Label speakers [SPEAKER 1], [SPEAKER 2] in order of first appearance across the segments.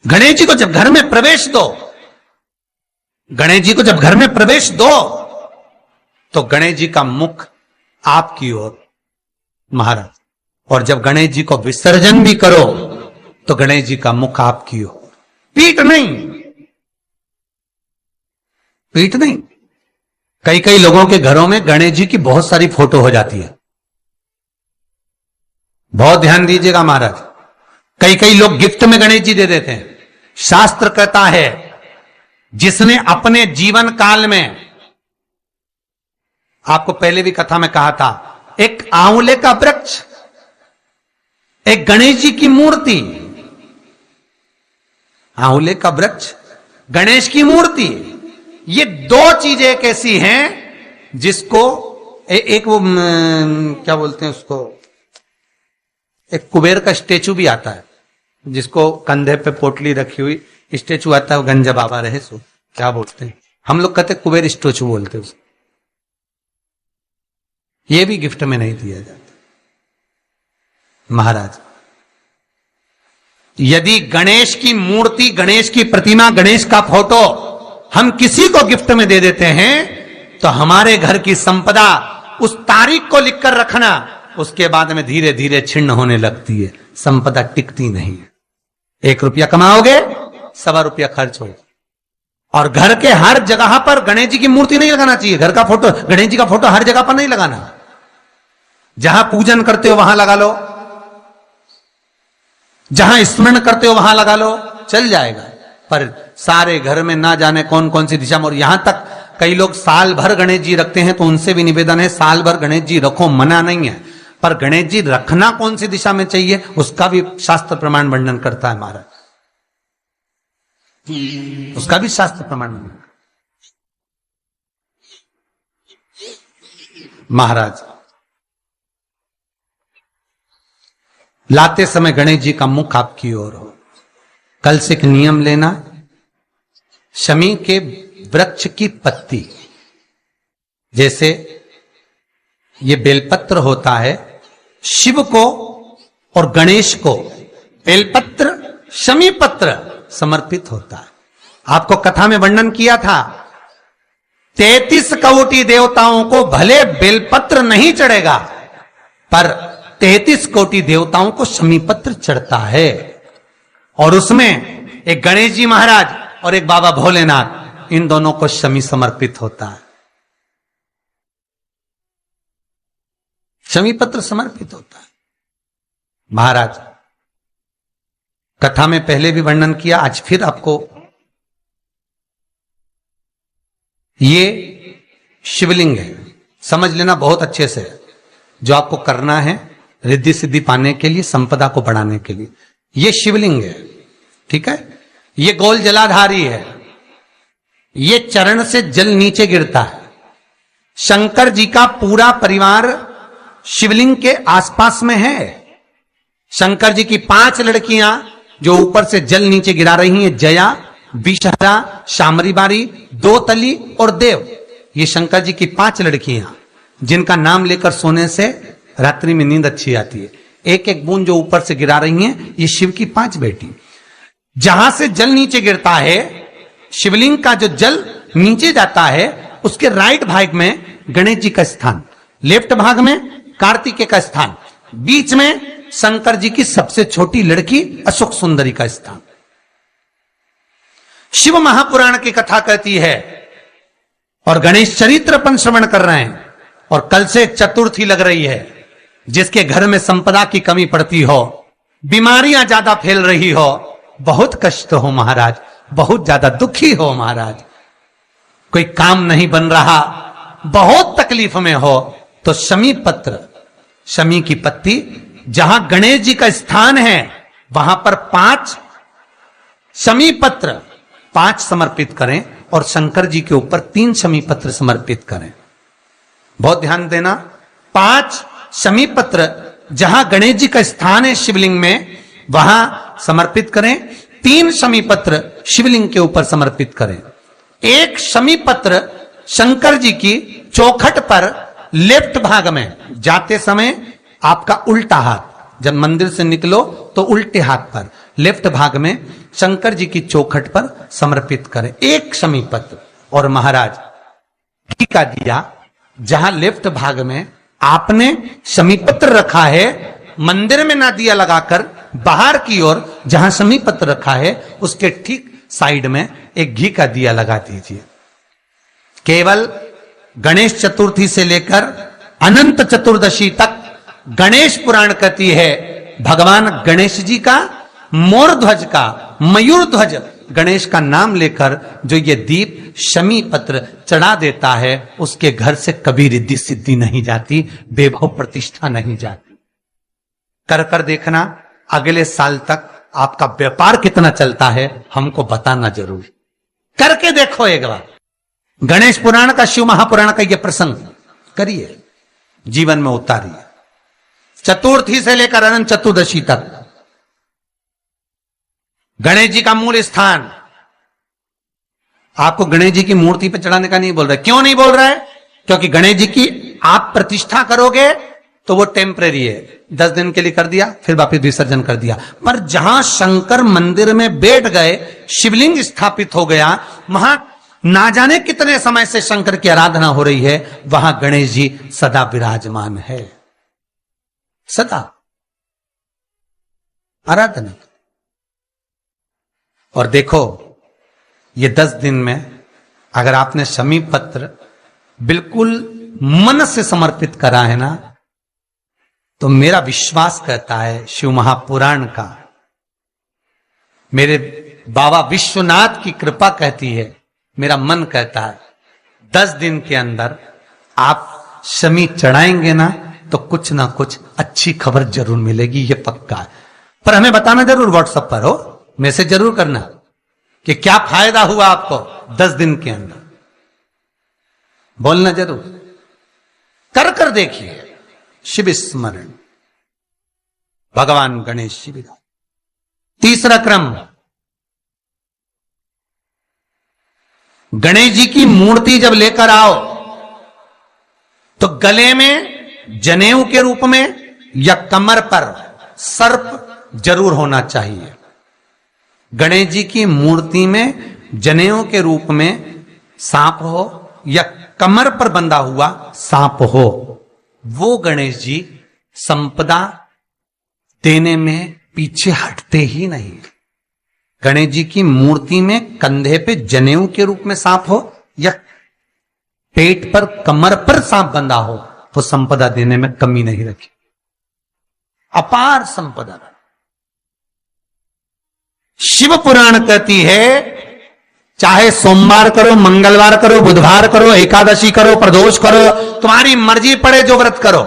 [SPEAKER 1] गणेश जी को जब घर में प्रवेश दो, गणेश जी को जब घर में प्रवेश दो तो गणेश जी का मुख आपकी ओर महाराज, और जब गणेश जी को विसर्जन भी करो तो गणेश जी का मुख आपकी ओर, पीठ नहीं, पीठ नहीं। कई कई लोगों के घरों में गणेश जी की बहुत सारी फोटो हो जाती है, बहुत ध्यान दीजिएगा महाराज। कई कई लोग गिफ्ट में गणेश जी दे देते हैं। शास्त्र कहता है जिसने अपने जीवन काल में, आपको पहले भी कथा में कहा था, एक आंवले का वृक्ष, एक गणेश जी की मूर्ति, आंवले का वृक्ष, गणेश की मूर्ति, ये दो चीजें एक ऐसी हैं जिसको एक वो क्या बोलते हैं उसको, एक कुबेर का स्टेचू भी आता है जिसको कंधे पे पोटली रखी हुई स्टेचू आता है, वो गंजा बाबा रहे सो क्या बोलते हैं, हम लोग कहते कुबेर स्टेचू बोलते हैं उसको। ये भी गिफ्ट में नहीं दिया जाता महाराज। यदि गणेश की मूर्ति, गणेश की प्रतिमा, गणेश का फोटो हम किसी को गिफ्ट में दे देते हैं तो हमारे घर की संपदा उस तारीख को लिखकर रखना, उसके बाद में धीरे धीरे छिन्न होने लगती है, संपदा टिकती नहीं है। 1 रुपया कमाओगे, 1.25 रुपया खर्च होगा। और घर के हर जगह पर गणेश जी की मूर्ति नहीं लगाना चाहिए, घर का फोटो, गणेश जी का फोटो हर जगह पर नहीं लगाना। जहां पूजन करते हो वहां लगा लो, जहां स्मरण करते हो वहां लगा लो, चल जाएगा। पर सारे घर में ना जाने कौन कौन सी दिशा में, और यहां तक कई लोग साल भर गणेश जी रखते हैं, तो उनसे भी निवेदन है साल भर गणेश जी रखो, मना नहीं है, पर गणेश जी रखना कौन सी दिशा में चाहिए उसका भी शास्त्र प्रमाण वर्णन करता है महाराज, उसका भी शास्त्र प्रमाण महाराज। लाते समय गणेश जी का मुख आपकी ओर हो। कल से एक नियम लेना, शमी के वृक्ष की पत्ती, जैसे ये बेलपत्र होता है, शिव को और गणेश को बेलपत्र, शमी पत्र समर्पित होता है। आपको कथा में वर्णन किया था 33 कोटि देवताओं को भले बेलपत्र नहीं चढ़ेगा, पर 33 कोटि देवताओं को शमी पत्र चढ़ता है। और उसमें एक गणेश जी महाराज और एक बाबा भोलेनाथ, इन दोनों को शमी समर्पित होता है, शमी पत्र समर्पित होता है महाराज। कथा में पहले भी वर्णन किया, आज फिर आपको, ये शिवलिंग है, समझ लेना बहुत अच्छे से, जो आपको करना है रिद्धि सिद्धि पाने के लिए, संपदा को बढ़ाने के लिए। ये शिवलिंग है, ठीक है, ये गोल जलाधारी है, ये चरण से जल नीचे गिरता है। शंकर जी का पूरा परिवार शिवलिंग के आसपास में है। शंकर जी की 5 लड़कियां जो ऊपर से जल नीचे गिरा रही हैं, जया, विषहरा, शामरी बारी, दोतली और देव, ये शंकर जी की 5 लड़कियां जिनका नाम लेकर सोने से रात्रि में नींद अच्छी आती है। एक एक बूंद जो ऊपर से गिरा रही हैं, ये शिव की 5 बेटी। जहां से जल नीचे गिरता है, शिवलिंग का जो जल नीचे जाता है, उसके राइट भाग में गणेश जी का स्थान, लेफ्ट भाग में कार्तिकेय का स्थान, बीच में शंकर जी की सबसे छोटी लड़की अशोक सुंदरी का स्थान। शिव महापुराण की कथा कहती है, और गणेश चरित्र अपन श्रवण कर रहे हैं, और कल से चतुर्थी लग रही है। जिसके घर में संपदा की कमी पड़ती हो, बीमारियां ज्यादा फैल रही हो, बहुत कष्ट हो महाराज, बहुत ज्यादा दुखी हो महाराज, कोई काम नहीं बन रहा, बहुत तकलीफ में हो, तो शमी पत्र, शमी की पत्ती, जहां गणेश जी का स्थान है वहां पर 5 शमी पत्र 5 समर्पित करें, और शंकर जी के ऊपर 3 शमी पत्र समर्पित करें। बहुत ध्यान देना, 5 शमी पत्र जहां गणेश जी का स्थान है शिवलिंग में, वहां समर्पित करें। 3 शमी पत्र शिवलिंग के ऊपर समर्पित करें। 1 शमी पत्र शंकर जी की चौखट पर लेफ्ट भाग में, जाते समय आपका उल्टा हाथ, जब मंदिर से निकलो तो उल्टे हाथ पर, लेफ्ट भाग में शंकर जी की चौखट पर समर्पित करें, एक शमी पत्र। और महाराज घी का दिया जहां लेफ्ट भाग में आपने शमी पत्र रखा है, मंदिर में ना दिया लगाकर बाहर की ओर जहां शमी पत्र रखा है उसके ठीक साइड में एक घी का दिया लगा दीजिए। केवल गणेश चतुर्थी से लेकर अनंत चतुर्दशी तक गणेश पुराण कहती है भगवान गणेश जी का मोर ध्वज का मयूर ध्वज गणेश का नाम लेकर जो ये दीप शमी पत्र चढ़ा देता है उसके घर से कभी रिद्धि सिद्धि नहीं जाती, वैभव प्रतिष्ठा नहीं जाती। कर कर देखना अगले साल तक आपका व्यापार कितना चलता है हमको बताना जरूर, करके देखो एक बार। गणेश पुराण का शिव महापुराण का यह प्रसंग करिए, जीवन में उतारिए, चतुर्थी से लेकर अनंत चतुर्दशी तक। गणेश जी का मूल स्थान आपको गणेश जी की मूर्ति पे चढ़ाने का नहीं बोल रहा है। क्यों नहीं बोल रहा है? क्योंकि गणेश जी की आप प्रतिष्ठा करोगे तो वो टेम्परेरी है, 10 दिन के लिए कर दिया फिर वापस विसर्जन कर दिया। पर जहां शंकर मंदिर में बैठ गए, शिवलिंग स्थापित हो गया, वहां ना जाने कितने समय से शंकर की आराधना हो रही है, वहां गणेश जी सदा विराजमान है, सदा आराधना। और देखो ये 10 दिन में अगर आपने शमी पत्र बिल्कुल मन से समर्पित करा है ना, तो मेरा विश्वास कहता है शिव महापुराण का, मेरे बाबा विश्वनाथ की कृपा कहती है, मेरा मन कहता है 10 दिन के अंदर आप शमी चढ़ाएंगे ना तो कुछ ना कुछ अच्छी खबर जरूर मिलेगी, ये पक्का है। पर हमें बताना जरूर, व्हाट्सएप पर हो मैसेज जरूर करना कि क्या फायदा हुआ आपको 10 दिन के अंदर, बोलना जरूर, कर कर देखिए। शिव स्मरण भगवान गणेश शिव। तीसरा क्रम, गणेश जी की मूर्ति जब लेकर आओ तो गले में जनेऊ के रूप में या कमर पर सर्प जरूर होना चाहिए। गणेश जी की मूर्ति में जनेऊ के रूप में सांप हो या कमर पर बंधा हुआ सांप हो, वो गणेश जी संपदा देने में पीछे हटते ही नहीं। गणेश जी की मूर्ति में कंधे पे जनेऊ के रूप में सांप हो या पेट पर कमर पर सांप बंधा हो, वो संपदा देने में कमी नहीं रखी, अपार संपदा। शिव पुराण कहती है चाहे सोमवार करो, मंगलवार करो, बुधवार करो, एकादशी करो, प्रदोष करो, तुम्हारी मर्जी पड़े जो व्रत करो,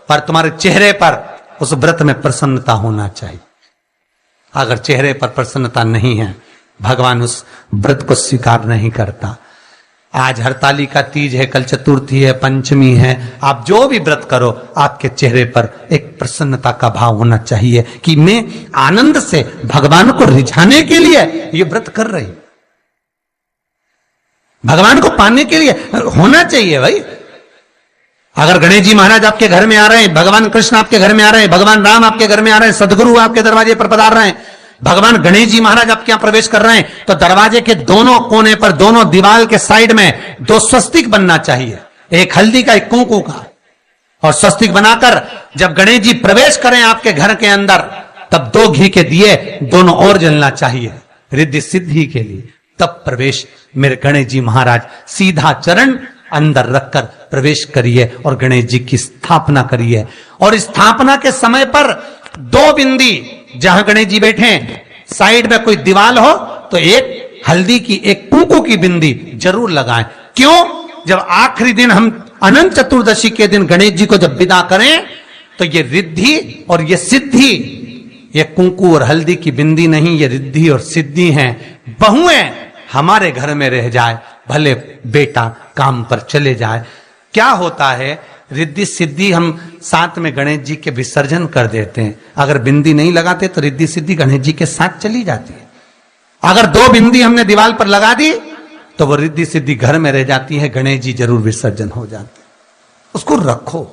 [SPEAKER 1] पर तुम्हारे चेहरे पर उस व्रत में प्रसन्नता होना चाहिए। अगर चेहरे पर प्रसन्नता नहीं है, भगवान उस व्रत को स्वीकार नहीं करता। आज हरतालिका तीज है, कल चतुर्थी है, पंचमी है, आप जो भी व्रत करो आपके चेहरे पर एक प्रसन्नता का भाव होना चाहिए कि मैं आनंद से भगवान को रिझाने के लिए ये व्रत कर रही, भगवान को पाने के लिए होना चाहिए भाई। अगर गणेश जी महाराज आपके घर में आ रहे हैं, भगवान कृष्ण आपके घर में आ रहे हैं, भगवान राम आपके घर में आ रहे हैं, सदगुरु आपके दरवाजे पर पधार रहे हैं, भगवान गणेश जी महाराज आपके यहां प्रवेश कर रहे हैं, तो दरवाजे के दोनों कोने पर, दोनों दीवार के साइड में 2 स्वस्तिक बनना चाहिए, एक हल्दी का एक कुंकू का। और स्वस्तिक बनाकर जब गणेश जी प्रवेश करें आपके घर के अंदर, तब 2 घी के दिए दोनों ओर जलना चाहिए रिद्धि सिद्धि के लिए। तब प्रवेश मेरे गणेश जी महाराज, सीधा चरण अंदर रखकर प्रवेश करिए और गणेश जी की स्थापना करिए। और स्थापना के समय पर 2 बिंदी, जहां गणेश जी बैठे साइड में कोई दीवार हो तो एक हल्दी की एक कुंकू की बिंदी जरूर लगाएं। क्यों? जब आखिरी दिन हम अनंत चतुर्दशी के दिन गणेश जी को जब विदा करें तो ये रिद्धि और ये सिद्धि, ये कुंकू और हल्दी की बिंदी नहीं, ये रिद्धि और सिद्धि हैं। बहुएं हमारे घर में रह जाए, भले बेटा काम पर चले जाए। क्या होता है, रिद्धि सिद्धि हम साथ में गणेश जी के विसर्जन कर देते हैं। अगर बिंदी नहीं लगाते तो रिद्धि सिद्धि गणेश जी के साथ चली जाती है। अगर 2 बिंदी हमने दीवार पर लगा दी तो वो रिद्धि सिद्धि घर में रह जाती है, गणेश जी जरूर विसर्जन हो जाते हैं। उसको रखो।